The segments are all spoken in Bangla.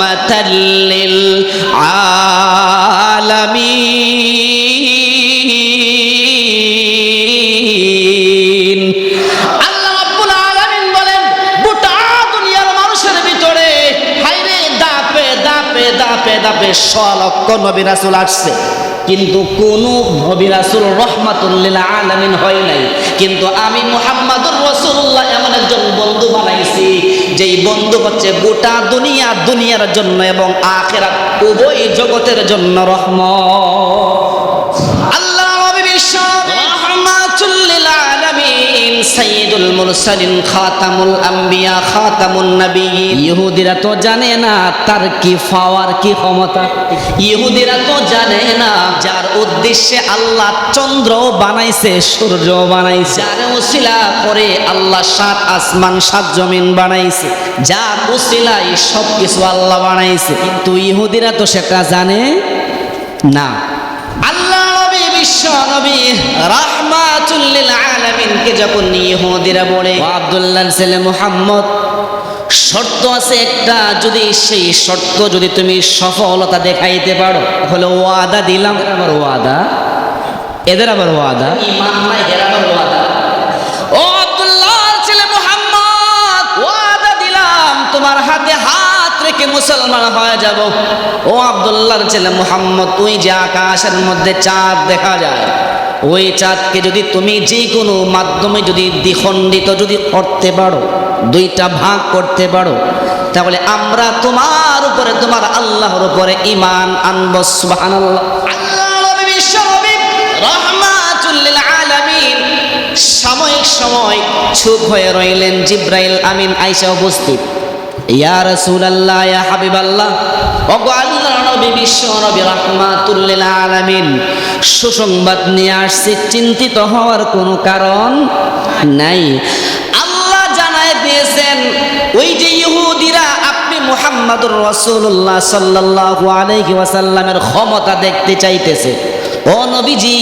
রাহমাতাল লিল আলামিন। আল্লাহ রাব্বুল আলামিন বলেন গোটা দুনিয়ার মানুষের ভিতরে হায়রে দাপে দাপে দাপে দাপে 100 লক্ষ নবী রাসূল আসছে, কিন্তু কোন নবী রাসূল রাহমাতুল লিল আলামিন হয় নাই। কিন্তু আমি মুহাম্মদুর রাসূলুল্লাহ এমন একজন বন্ধু বানাইছি, যেই বন্ধু হচ্ছে গোটা দুনিয়ার জন্য এবং আখিরাত উভয় জগতের জন্য রহমত। আল্লাহ নবী বিশ্ব রাহমাতুল লিল আলামিন, সাইয়্যিদুল মুরসালিন, খাতামুল আম্বিয়া, খাতামুন নবিয়্যিন। ইহুদিরা তো জানে না তার কি পাওয়ার, কি ক্ষমতা। ইহুদিরা তো জানে না যার উদ্দেশ্যে আল্লাহ চন্দ্র বানাইছে, সূর্য বানাইছে, যার উসিলা করে আল্লাহ 7 আসমান 7 জমিন বানাইছে, যার উসিলায় সব কিছু আল্লাহ বানাইছে। কিন্তু ইহুদিরা তো সেটা জানে না। আল্লাহ নবী বিশ্ব নবী রাহমাতুল লিল আলামিনকে যখন ইহুদিরা বলে আব্দুল্লাহর ছেলে মুহাম্মদ, শর্ত আছে একটা, যদি সেই শর্ত যদি তুমি সফলতা দেখাইতে পারো তাহলে ওয়াদা দিলাম। আমার ওয়াদা, এদের আবার ওয়াদা, ঈমান নাই এর আবার ওয়াদা। ও আব্দুল্লাহর ছেলে মুহাম্মদ, ওয়াদা দিলাম তোমার হাতে হাত রেখে মুসলমান হয়ে যাব। ও আব্দুল্লাহর ছেলে মুহাম্মদ, তুই যে আকাশের মধ্যে চাঁদ দেখা যায়, ওই চাঁদকে যদি তুমি যে কোনো মাধ্যমে যদি দ্বিখণ্ডিত যদি করতে পারো, 2টা ভাগ করতে পারো, তাহলে আমরা তোমার উপরে, তোমার আল্লাহর উপরে ঈমান আনবো। সুবহানাল্লাহ। আল্লাহ নবী বিশ্ব নবী রাহমাতুল লিল আলামিন সাময়িক সময় চুপ হয়ে রইলেন। জিবরাইল আমিন আয়েশা উপস্থিত। ইয়া রাসূলুল্লাহ, ইয়া হাবিবাল্লাহ, ওগো আল্লাহর নবী বিশ্ব নবী রাহমাতুল লিল আলামিন সুসংবাদ নিয়ে আসছে, চিন্তিত হওয়ার কোনো কারণ নাই। আল্লাহ জানায় দিয়েছেন ওই যে ইহুদিরা আপনি মুহাম্মাদুর রাসূলুল্লাহ সাল্লাল্লাহু আলাইহি ওয়াসাল্লামের ক্ষমতা দেখতে চাইতেছে। ও নবীজি,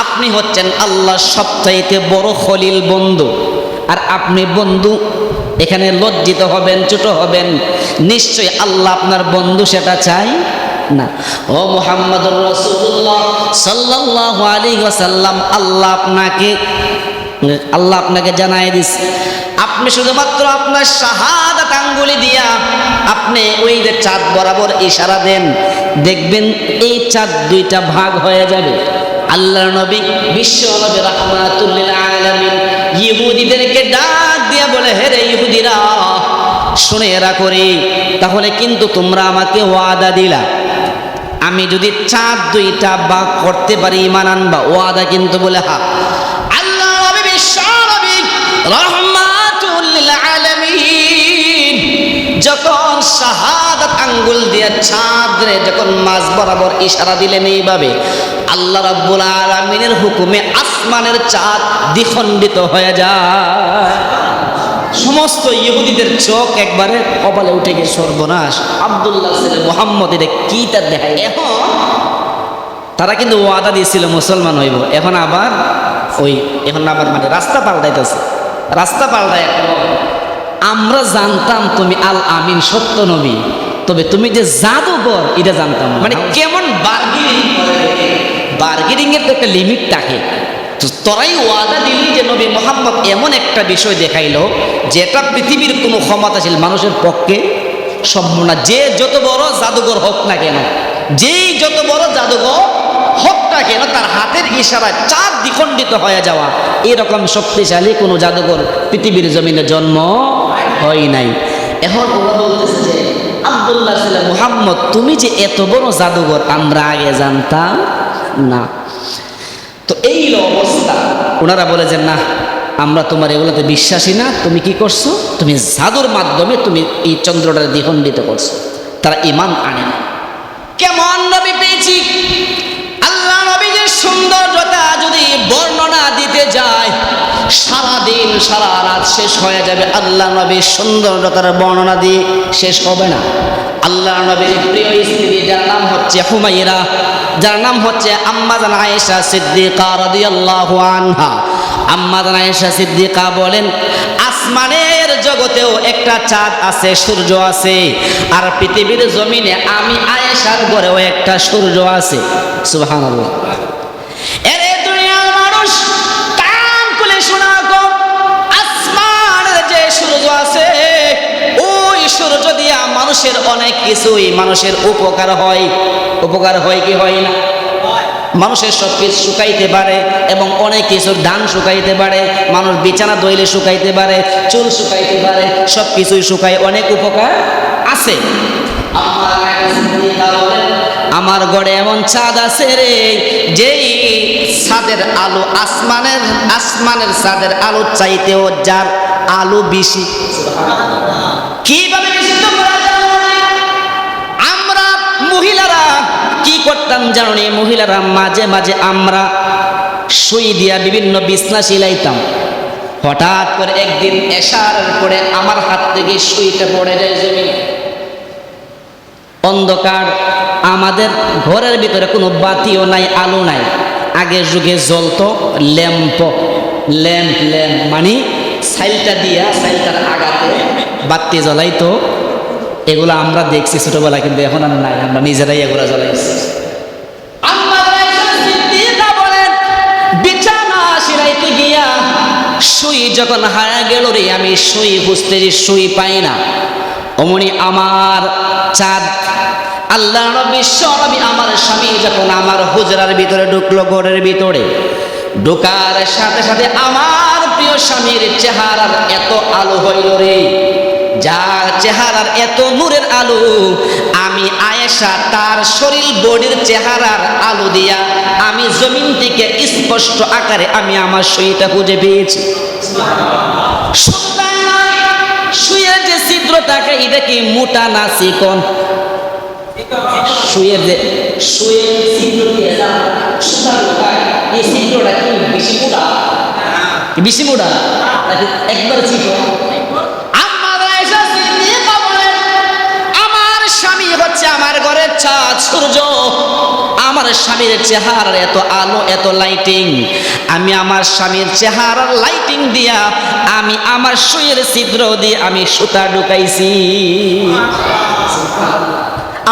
আপনি হচ্ছেন আল্লাহর সবচাইতে বড় খলিল বন্ধু, আর আপনি বন্ধু এখানে লজ্জিত হবেন, ছোট হবেন। নিশ্চয়ই আল্লাহ আপনার বন্ধু সেটা চাই না। ও মুহাম্মাদুর রাসূলুল্লাহ সাল্লাল্লাহু আলাইহি ওয়াসাল্লাম, আল্লাহ আপনাকে জানাই দিছে, আপনি শুধুমাত্র আপনার শাহাদাত আঙ্গুলি দিয়া আপনি ওই যে চাঁদ বরাবর ইশারা দেন, দেখবেন এই চাঁদ 2টা ভাগ হয়ে যাবে। আল্লাহর নবী বিশ্ব নবী রাহমাতুল লিল আলামিন ইহুদিদেরকে ডাক দিয়া বলে, হে রে ইহুদিরা, শুনে রাখো রে, তাহলে কিন্তু তোমরা আমাকে ওয়াদা দিলা, আমি যদি চাঁদ 2টা ভাগ করতে পারি ঈমান আনবা। ওয়াদা কিন্তু বলে হা। আল্লাহ নবী বিশ্ব নবী রাহমাতুল লিল আলামিন যখন শাহাদাত আঙ্গুল দিয়ে চাঁদরে যখন মাঝ বরাবর ইশারা দিলেন, এইভাবে আল্লাহ রাব্বুল আলামিনের হুকুমে আসমানের চাঁদ দ্বিখণ্ডিত হয়ে যায়। সমস্ত ইহুদিদের চোখ একবারে কপালে উঠে গিয়ে সর্বনাশ, আব্দুল্লাহ ছেলে মুহাম্মদ এটা কি তার দেখায়। এখন তারা কিন্তু ওয়াদা দিয়েছিল মুসলমান হইব, এখন আবার মানে রাস্তা পাল্টাইতেছে। রাস্তা পাল্টায়, আমরা জানতাম তুমি আল আমিন সত্য নবী, তবে তুমি যে জাদুকর এটা জানতাম। মানে কেমন বার্গেনিং এর তো একটা লিমিট থাকে। তোরাই ওয়াদা দিলি যে নবী মুহাম্মদ এমন একটা বিষয় দেখাইলো যেটা পৃথিবীর কোনো ক্ষমতাশীল মানুষের পক্ষে সম্ভব না। যে যত বড় জাদুঘর হোক না কেন, যেই যত বড় জাদুঘর হোক না কেন, তার হাতের ইশারায় চাঁদ দ্বিখণ্ডিত হয়ে যাওয়া এরকম শক্তিশালী কোনো জাদুঘর পৃথিবীর জমিনে জন্ম হয় নাই। এখন ওরা বলতেছে যে আব্দুল্লাহ ছেলে মুহাম্মদ, তুমি যে এত বড় জাদুঘর আমরা আগে জানতাম না। তো এই অবস্থা, ওনারা বলে যে না, আমরা তোমার এগুলোতে বিশ্বাসী না, তুমি কি করছো, তুমি জাদুর মাধ্যমে তুমি এই চন্দ্রটা দ্বিখণ্ডিত করছো। তারা ঈমান আনে না। কেমন নবী পেয়েছি, আল্লাহ নবীর সৌন্দর্যতা যদি বর্ণনা দিতে যায় সারাদিন সারা রাত শেষ হয়ে যাবে। আল্লাহ নবীর সৌন্দর্যতার বর্ণনা দিয়ে শেষ হবে না। আল্লাহ নবীর প্রিয় স্ত্রী যার নাম হচ্ছে হুমাইরা, যার নাম হচ্ছে আম্মা জান আয়েশা সিদ্দিকা রাদিয়াল্লাহু আনহা, আম্মা আয়েশা সিদ্দিকা বলেন, আসমানের জগতেও একটা চাঁদ আছে, সূর্য আছে, আর পৃথিবীর জমিনে আমি আয়েশার ঘরেও একটা সূর্য আছে। সুবহানাল্লাহ। এরে দুনিয়ার মানুষ, কান খুলে শোনা গো, আসমানের যে সূর্য আছে, ওই সূর্য দিয়া মানুষের অনেক কিছুই মানুষের উপকার হয়। উপকার হয় কি হয় না? মানুষের সব কিছু শুকাইতে পারে এবং অনেক কিছুর ধান শুকাইতে পারে, মানুষ বিছানা দইলে শুকাইতে পারে, চুল শুকাইতে পারে, সব কিছুই শুকায়, অনেক উপকার আছে। আমার ঘরে এমন চাঁদ আছে রে, যেই চাঁদের আলো আসমানের চাঁদের আলো চাইতেও যার আলো বেশি। কিভাবে বিশুদ্ধ করা যায়? আমরা মহিলারা কি করতাম জানো? মহিলারা মাঝে মাঝে আমরা সুই দিয়া বিভিন্ন বিছনা সিলাইতাম। হঠাৎ করে একদিন এশার পরে আমার হাত থেকে সুইটা পড়ে যায় জমিনে। অন্ধকার, আমাদের ঘরের ভিতরে কোনো বাতিও নাই, আলো নাই। আগের যুগে জ্বলতো ল্যাম্প, মানে সাইলটা দিয়া, সাইলটার আগাতে বাতি জ্বলাইতো। এগুলো আমরা দেখছি ছোটবেলা, কিন্তু এখন আর নাই, আমরা নিজেরাই এগুলো জ্বলাইছি। বিছানা সিলাইতে গিয়া সুই যখন হারা গেল রে, আমি সুই খুঁজতেছি, সুই পাই না। অমনি আমার চাঁদ, আল্লাহ নবী বিশ্বনবী আমার স্বামী যখন আমার হুজরার ভিতরে ঢুকলো, ঘরের ভিতরে ঢোকার সাথে সাথে আমার প্রিয় স্বামীর চেহারার এত আলো হইল রে, যার চেহারার এত নূরের আলো, আমি আয়েশা তার শরীর বডির চেহারার আলো দিয়া আমি জমিন থেকে স্পষ্ট আকারে আমি আমার সুইটা খুঁজে পেয়েছি। সুইয়ের যে ছিদ্র থাকে, এটা কি মোটা না চিকন? সুইয়ের ছিদ্র দিয়ে সুতা ঢোকায়, এই ছিদ্রটা কি বেশি মোটা? বেশি মোটা নাকি একবার চিকন? আমার ঘরের চাঁদ সূর্য, আমার স্বামীর চেহারার এত আলো, এত লাইটিং, আমি আমার স্বামীর চেহারার লাইটিং দিয়া আমি আমার সুইয়ের ছিদ্র দিয়ে আমি সুতা ঢুকাইছি।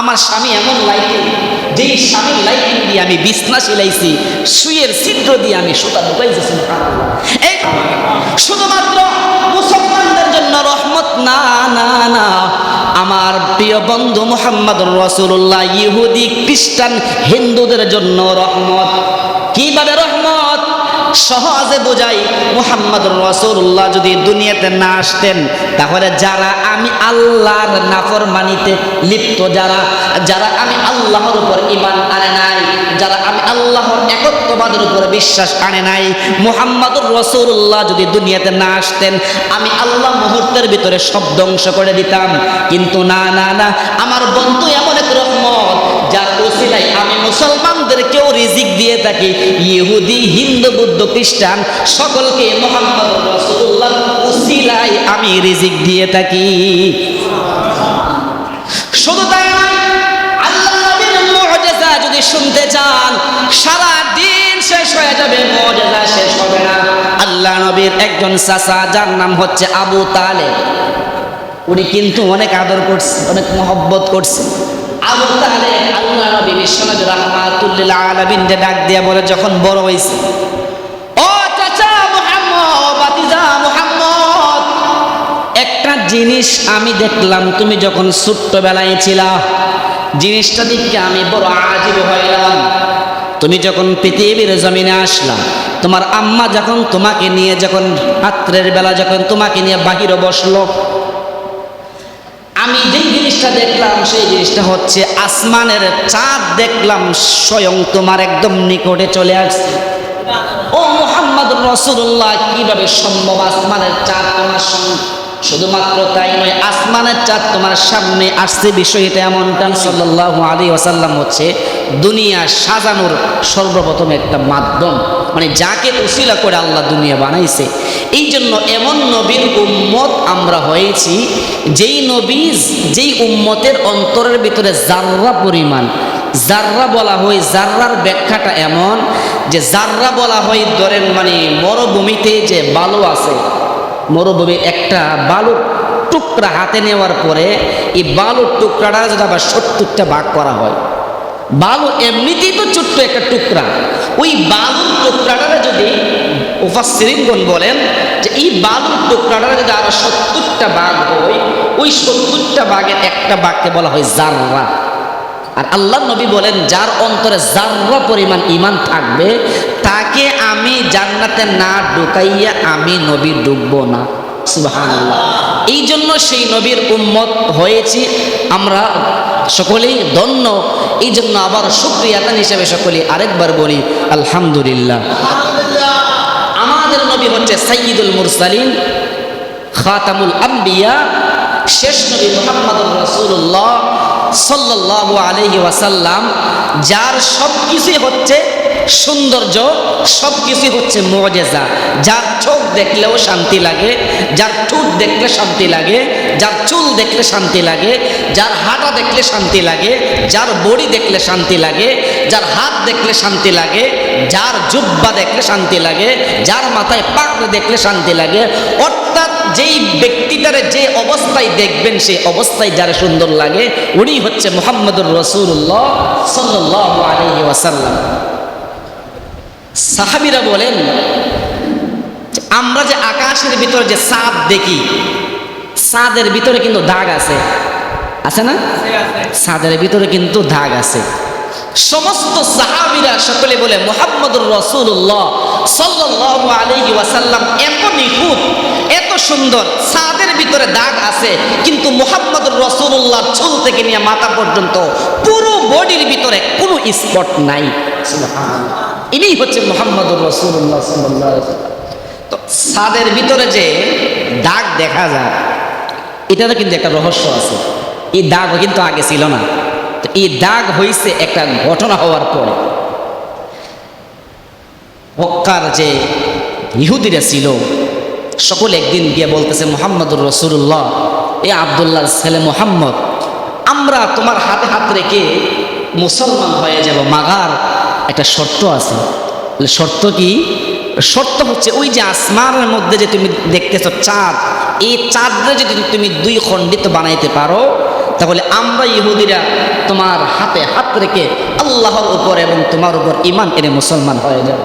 আমার স্বামী এমন লাইটিং, যেই স্বামীর লাইটিং দিয়ে আমি বিছনা সিলাইছি, সুইয়ের ছিদ্র দিয়ে আমি সুতা ঢুকাইছি। এই শুধুমাত্র মুসলমানদের জন্য রহমত না, না, না, আমার প্রিয় বন্ধু মুহাম্মদুর রাসূলুল্লাহ ইহুদি, খ্রিস্টান, হিন্দুদের জন্য রহমত। কিভাবে রহমত? সহজে বোঝাই। মুহাম্মদুর রাসূলুল্লাহ যদি দুনিয়াতে না আসতেন, তাহলে যারা আমি আল্লাহর নাফরমানিতে লিপ্ত, যারা আমি আল্লাহর উপর ঈমান আনে নাই, যারা আমি আল্লাহর একত্ববাদের উপর বিশ্বাস আনে নাই, মুহাম্মদুর রাসূলুল্লাহ যদি দুনিয়াতে না আসতেন, আমি আল্লাহ মুহূর্তের ভিতরে সব ধ্বংস করে দিতাম। কিন্তু না, না, না, আমার বন্ধু এমন এক রহমত, যার ওসিলায় আমি মুসলমানদেরকেও রিজিক দিয়ে থাকি। ইহুদি, হিন্দু, বৌদ্ধ, খ্রিস্টান সকলকে মুহাম্মদুর রাসূলুল্লাহ ওসিলায় আমি রিজিক দিয়ে থাকি। শুধু তাই নয়, আল্লাহ নবীর মুআজিজা যদি শুনতে চান, সারা দিন শেষ হয়ে যাবে, মুআজিজা শেষ হবে না। আল্লাহ নবীর একজন চাচা, যার নাম হচ্ছে আবু তালেব, উনি কিন্তু অনেক আদর করছে, অনেক মহব্বত করছে। আবু তালেব আল্লাহ নবী বিশ্বনবী রাহমাতুল লিল আলামিন যে ডাক দিয়া বলে যখন বড় হইছে, ও চাচা মুহাম্মদ, বাতিজা মুহাম্মদ, একটা জিনিস আমি দেখলাম তুমি যখন ছোট্টবেলায় ছিলা, জিনিসটা দেখে আমি বড় আজীব হইলাম। তুমি যখন পৃথিবীর জমিনে আসলা, তোমার আম্মা যখন তোমাকে নিয়ে, যখন রাত্রের বেলা যখন তোমাকে নিয়ে বাহিরে বসলো, আমি যেই জিনিসটা দেখলাম সেই জিনিসটা হচ্ছে আসমানের চাঁদ দেখলাম স্বয়ং তোমার একদম নিকটে চলে আসছে। ও মুহাম্মদুর রাসূলুল্লাহ, কিভাবে সম্ভব আসমানের চাঁদ তোমার সঙ্গে? শুধুমাত্র তাই নয়, আসমানের চাঁদ তোমার সামনে আসছে, বিষয়টা এমনটা সাল্লাল্লাহু আলাইহি ওয়াসাল্লাম হচ্ছে দুনিয়া সাজানোর সর্বপ্রথম একটা মাধ্যম, মানে যাকে উসিলা করে আল্লাহ দুনিয়া বানাইছে। এই জন্য এমন নবীর উম্মত আমরা হয়েছি, যেই উম্মতের অন্তরের ভিতরে জাররা পরিমাণ, জাররা বলা হয়, জাররার ব্যাখ্যাটা এমন যে জাররা বলা হয় ধরেন মানে মরুভূমিতে যে বালু আছে, মরুভূমির একটা বালুর টুকরা হাতে নেওয়ার পরে এই বালুর টুকরাটা যদি আবার 70টা ভাগ করা হয়, বালু এমনিতেই তো ছোট্ট একটা টুকরা, ওই বালুর টুকরাটা যদি মুফাসসিরিনগণ বলেন যে এই বালুর টুকরাটা যদি আরো 70টা ভাগ হয়, ওই 70টা ভাগের একটা ভাগকে বলা হয় জাররা। আর আল্লাহ নবী বলেন যার অন্তরে জাররা পরিমাণ ঈমান থাকবে তাকে আমি জান্নাতে না ঢুকাইয়া আমি নবী ঢুকবো না। সুবহানাল্লাহ। এই জন্য সেই নবীর উম্মত হয়েছি আমরা সকলেই ধন্য। এই জন্য আবার শুকরিয়া আদান হিসেবে সকলেই আরেকবার বলি আলহামদুলিল্লাহ। আমাদের নবী হচ্ছে সাইয়্যিদুল মুরসালিন, খাতামুল আম্বিয়া, শেষ নবী মুহাম্মদুর রাসূলুল্লাহ সাল্লাল্লাহু আলাইহি ওয়াসাল্লাম, যার সব কিছুই হচ্ছে সৌন্দর্য, সব কিছুই হচ্ছে মুআজিজা। যার চোখ দেখলেও শান্তি লাগে, যার ঠোঁট দেখলে শান্তি লাগে, যার চুল দেখলে শান্তি লাগে, যার হাঁটা দেখলে শান্তি লাগে, যার বডি দেখলে শান্তি লাগে, যার হাত দেখলে শান্তি লাগে, যার জুব্বা দেখলে শান্তি লাগে, যার মাথায় পাগড়ি দেখলে শান্তি লাগে। অর্থাৎ যেই ব্যক্তিটারে যে অবস্থায় দেখবেন সেই অবস্থায় যার সুন্দর লাগে উনি হচ্ছে মুহাম্মদুর রাসূলুল্লাহ সাল্লাল্লাহু আলাইহি ওয়াসাল্লাম। সাহাবীরা বলেন আমরা যে আকাশের ভিতরে যে চাঁদ দেখি, চাঁদের ভিতরে কিন্তু দাগ আছে, আছে না? চাঁদের ভিতরে কিন্তু দাগ আছে। সমস্ত সাহাবীরা সকলে বলে মুহাম্মদুর রাসূলুল্লাহ সাল্লাল্লাহু আলাইহি ওয়াসাল্লাম এত নিখুঁত, এত সুন্দর, চাঁদের ভিতরে দাগ আছে কিন্তু মুহাম্মদুর রাসূলুল্লাহর চুল থেকে নিয়ে মাথা পর্যন্ত পুরো বডির ভিতরে কোনো স্পট নাই। সুবহানাল্লাহ। ইনি হচ্ছে মুহাম্মদুর রাসূলুল্লাহ সাল্লাল্লাহু আলাইহি ওয়াসাল্লাম। তো চাঁদের ভিতরে যে দাগ দেখা যায় এটারও কিন্তু একটা রহস্য আছে। এই দাগ কিন্তু আগে ছিল না। তো এই দাগ হয়েছে একটা ঘটনা হওয়ার পরে। মক্কার যে ইহুদিরা ছিল সকলে একদিন গিয়ে বলতেছে মুহাম্মদুর রাসূলুল্লাহ, এ আব্দুল্লাহর ছেলে মুহাম্মদ, আমরা তোমার হাতে হাত রেখে মুসলমান হয়ে যাব, মাগার একটা শর্ত আছে। শর্ত কি? শর্ত হচ্ছে ওই যে আসমানের মধ্যে যে তুমি দেখতেছ চাঁদ, এই চাঁদরে যদি তুমি দুই খণ্ডিত বানাইতে পারো তাহলে আমরা ইহুদিরা তোমার হাতে হাত রেখে আল্লাহর উপর এবং তোমার উপর ঈমান এনে মুসলমান হয়ে যাবে।